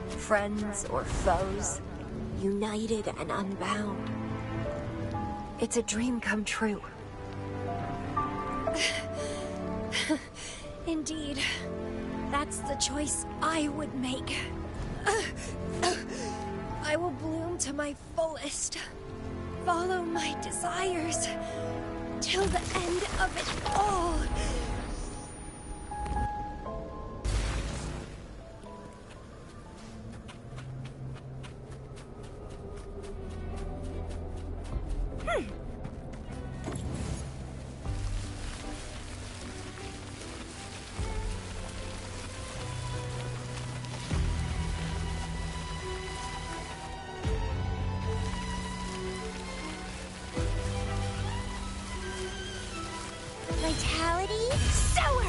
Friends or foes, united and unbound. It's a dream come true. Indeed, that's the choice I would make. I will bloom to my fullest. Follow my desires till the end of it all. Vitality, sour!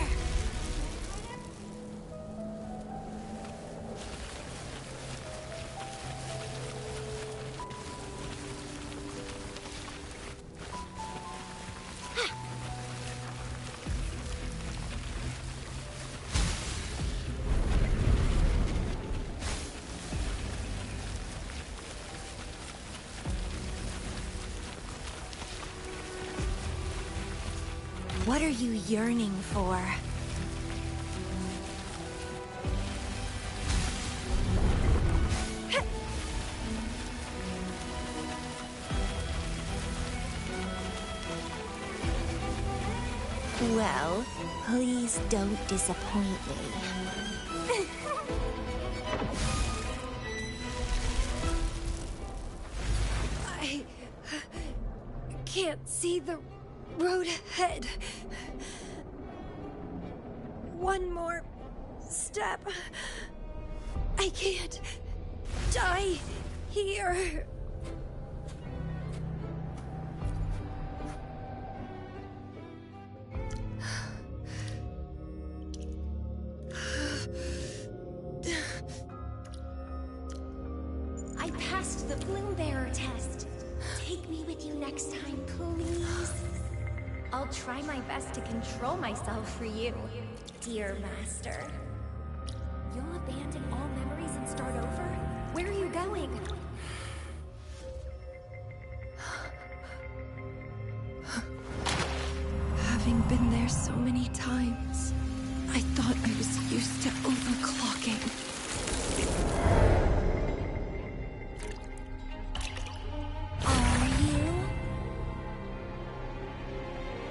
What are you yearning for? Well, please don't disappoint me. I can't see the road ahead. One more step. I can't die here. I passed the Bloom Bearer test. Take me with you next time, please. I'll try my best to control myself for you, dear master. You'll abandon all memories and start over? Where are you going? Having been there so many times, I thought I was used to overclocking. Are you?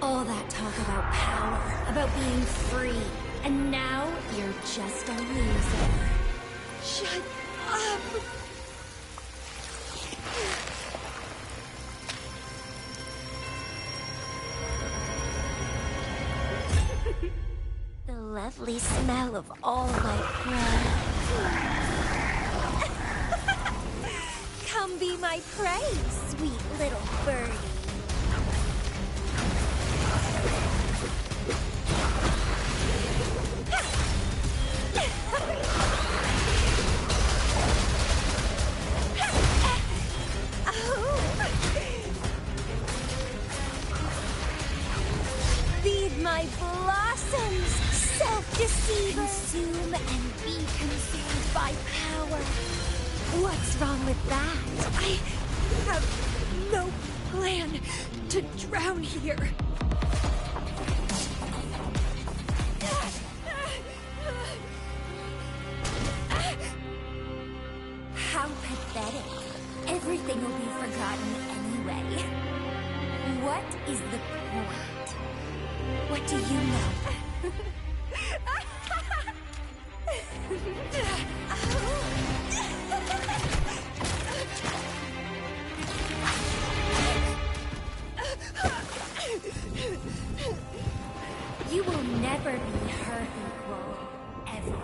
All that talk about power, about being free, and now you're just a loser. Shut up! The lovely smell of all my prey. Come be my prey, sweet little birdie. Feed my blossoms, self-deceiver. Consume and be consumed by power. What's wrong with that? I have no plan to drown here. How pathetic. Everything will be forgotten anyway. What is the point? What do you know? You will never be her equal, ever.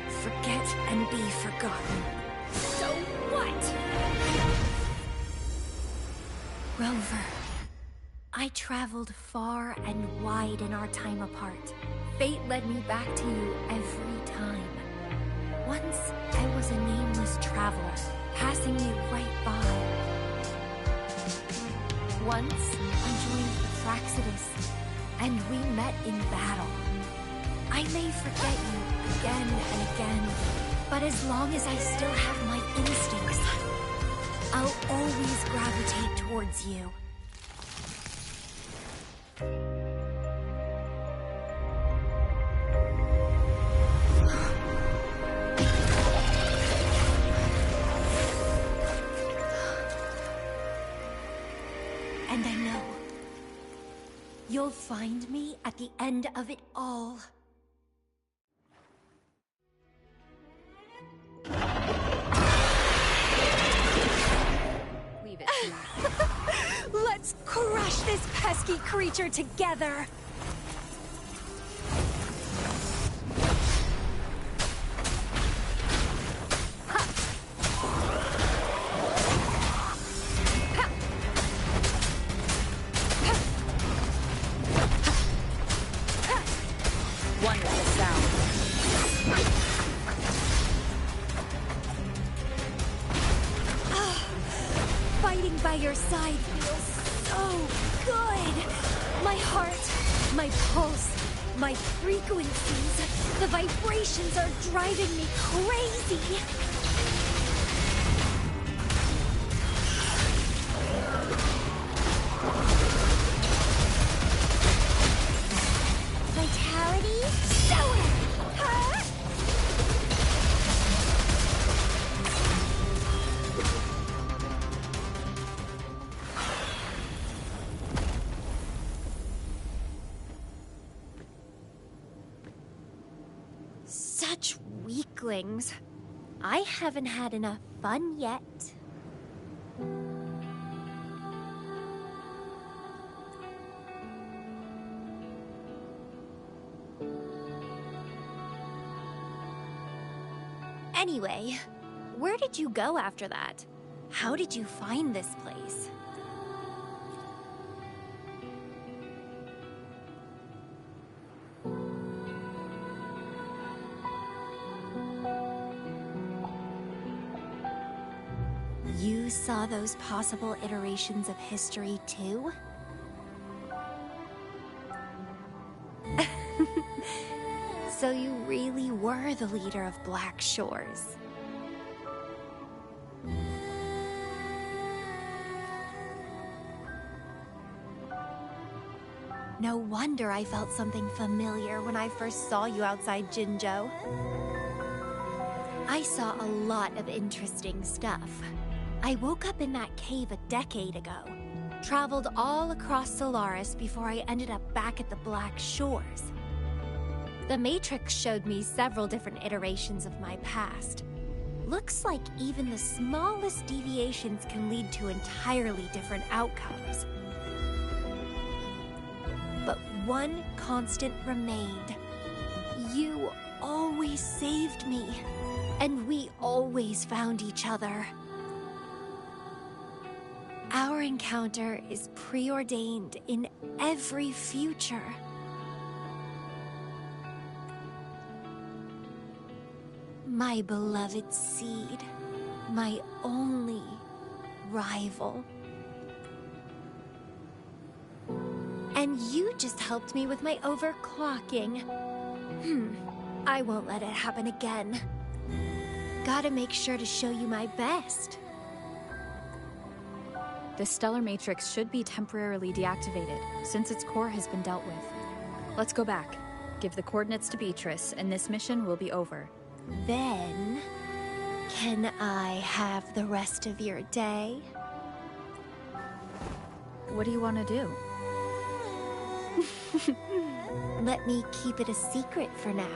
Forget and be forgotten. So what? Rover, I traveled far and wide in our time apart. Fate led me back to you every time. Once, I was a nameless traveler, passing you right by. Once, I joined the Fraxidus, and we met in battle. I may forget you again and again, but as long as I still have my instincts, I'll always gravitate towards you. And I know you'll find me at the end of it all. Leave it to me. Let's crush this pesky creature together! One with the sound. Fighting by your side feels so good! My heart, my pulse, my frequencies, the vibrations are driving me crazy! Vitality? Show it! Huh? weaklings. I haven't had enough fun yet. Anyway, where did you go after that? How did you find this place? You saw those possible iterations of history too? So you really were the leader of Black Shores. No wonder I felt something familiar when I first saw you outside Jinzhou. I saw a lot of interesting stuff. I woke up in that cave a decade ago, traveled all across Solaris before I ended up back at the Black Shores. The Matrix showed me several different iterations of my past. Looks like even the smallest deviations can lead to entirely different outcomes. But one constant remained. You always saved me, and we always found each other. Our encounter is preordained in every future. My beloved seed, my only rival. And you just helped me with my overclocking. I won't let it happen again. Gotta make sure to show you my best. The stellar matrix should be temporarily deactivated, since its core has been dealt with. Let's go back. Give the coordinates to Beatrice, and this mission will be over. Then, can I have the rest of your day? What do you want to do? Let me keep it a secret for now.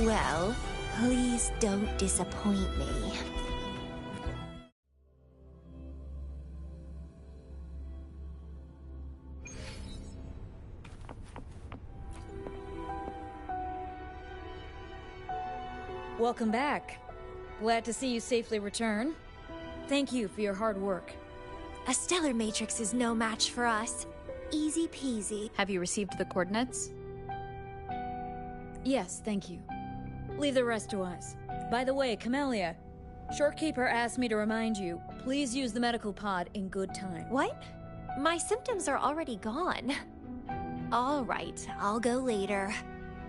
Well, please don't disappoint me. Welcome back. Glad to see you safely return. Thank you for your hard work. A stellar matrix is no match for us. Easy peasy. Have you received the coordinates? Yes, thank you. Leave the rest to us. By the way, Camellia, Shorekeeper asked me to remind you, please use the medical pod in good time. What? My symptoms are already gone. All right, I'll go later.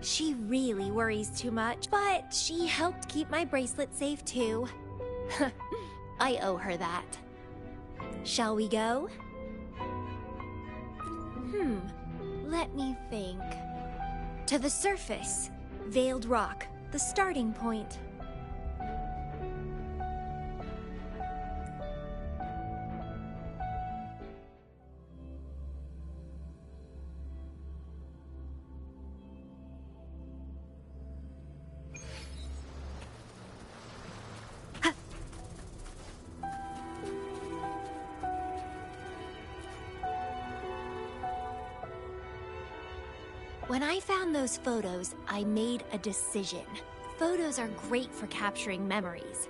She really worries too much, but she helped keep my bracelet safe too. I owe her that. Shall we go? Let me think. To the surface. Veiled Rock, the starting point. When I found those photos, I made a decision. Photos are great for capturing memories.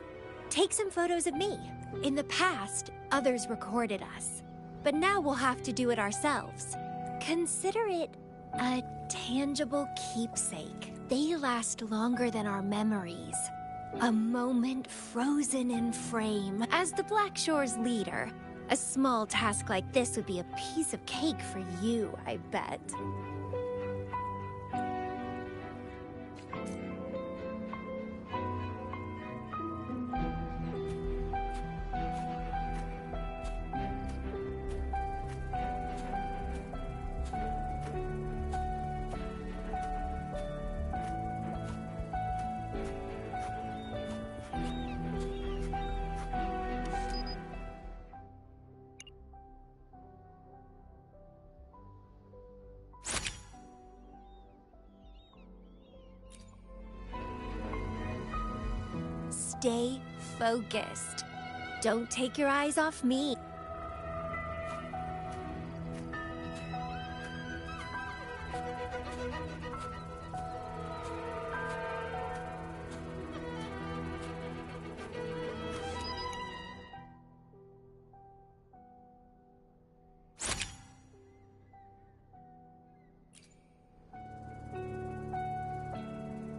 Take some photos of me. In the past, others recorded us. But now we'll have to do it ourselves. Consider it a tangible keepsake. They last longer than our memories. A moment frozen in frame. As the Black Shore's leader, a small task like this would be a piece of cake for you, I bet. stay focused. Don't take your eyes off me.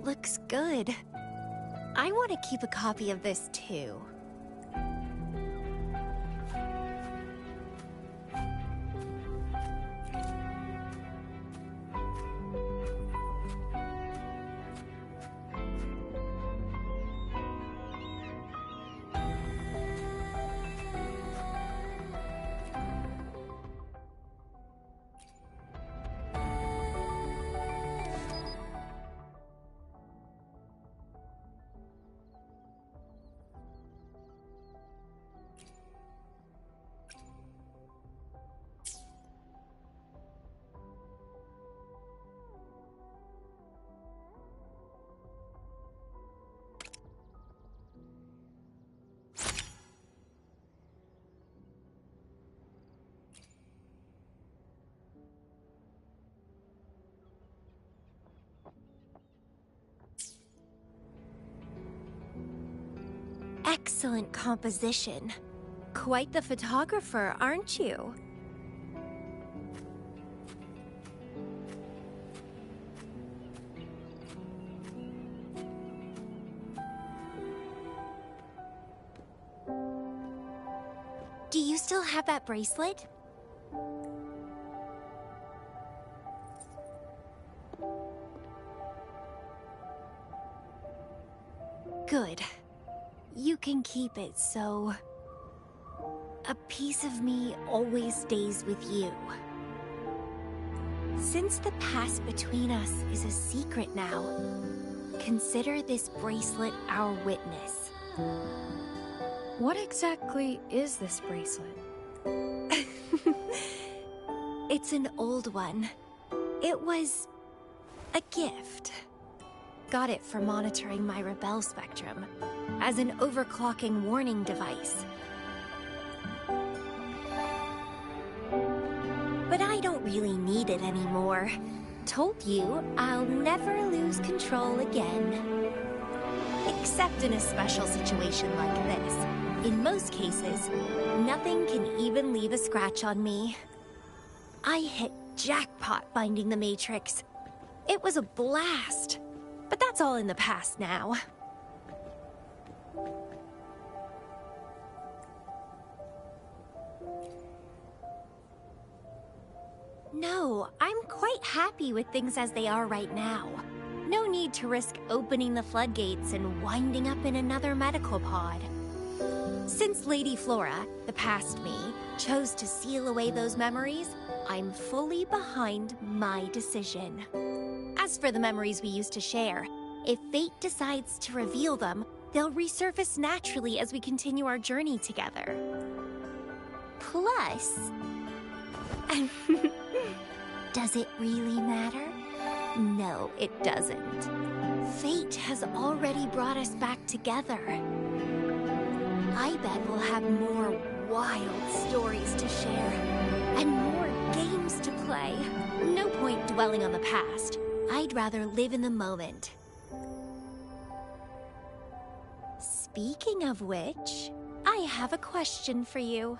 Looks good. I want to keep a copy of this too. Excellent composition. Quite the photographer, aren't you? Do you still have that bracelet? Good. You can keep it, so... a piece of me always stays with you. Since the past between us is a secret now, consider this bracelet our witness. What exactly is this bracelet? It's an old one. It was... a gift. Got it for monitoring my rebel spectrum, as an overclocking warning device. But I don't really need it anymore. Told you, I'll never lose control again. Except in a special situation like this. In most cases, nothing can even leave a scratch on me. I hit jackpot finding the Matrix. It was a blast. But that's all in the past now. No, I'm quite happy with things as they are right now. No need to risk opening the floodgates and winding up in another medical pod. Since Lady Flora, the past me, chose to seal away those memories, I'm fully behind my decision. As for the memories we used to share, if fate decides to reveal them, they'll resurface naturally as we continue our journey together. Plus... does it really matter? No, it doesn't. Fate has already brought us back together. I bet we'll have more wild stories to share, and more games to play. No point dwelling on the past. I'd rather live in the moment. Speaking of which, I have a question for you.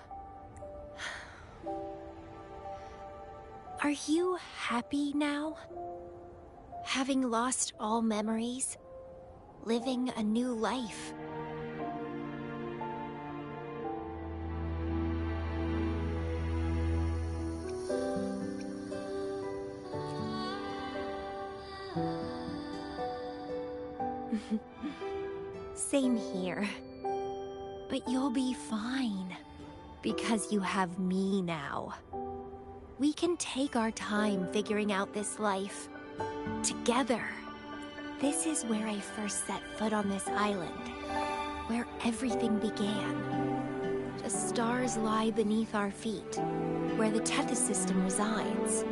Are you happy now? Having lost all memories? Living a new life? Same here. But you'll be fine. Because you have me now. We can take our time figuring out this life. Together. This is where I first set foot on this island. Where everything began. The stars lie beneath our feet. Where the Tethys system resides.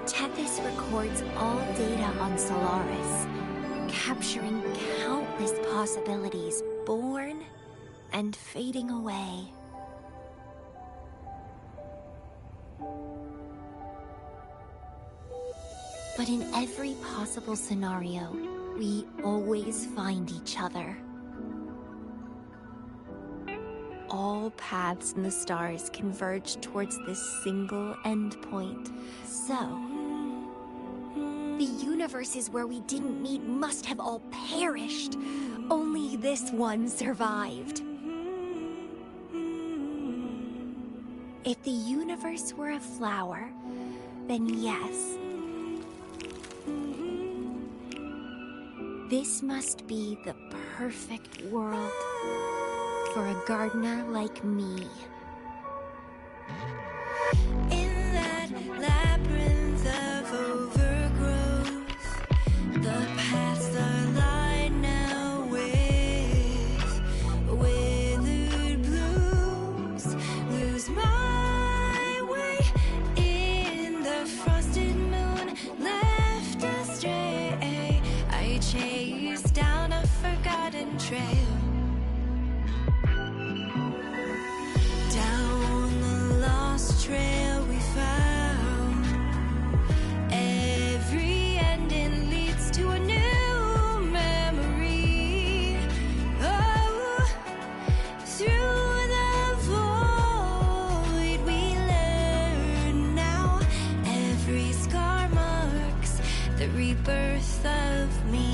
Tethys records all data on Solaris. Capturing countless countless possibilities born and fading away. But in every possible scenario, we always find each other. All paths in the stars converge towards this single endpoint. So, the universes where we didn't meet must have all perished. Only this one survived. If the universe were a flower, then yes. This must be the perfect world for a gardener like me. In that labyrinth of overgrowth, the paths are lined now with withered blooms. Lose my way in the frosted moon, left astray. I chase down a forgotten trail. Down the lost trail we found. Every ending leads to a new memory. Oh, through the void we learn now. Every scar marks the rebirth of me.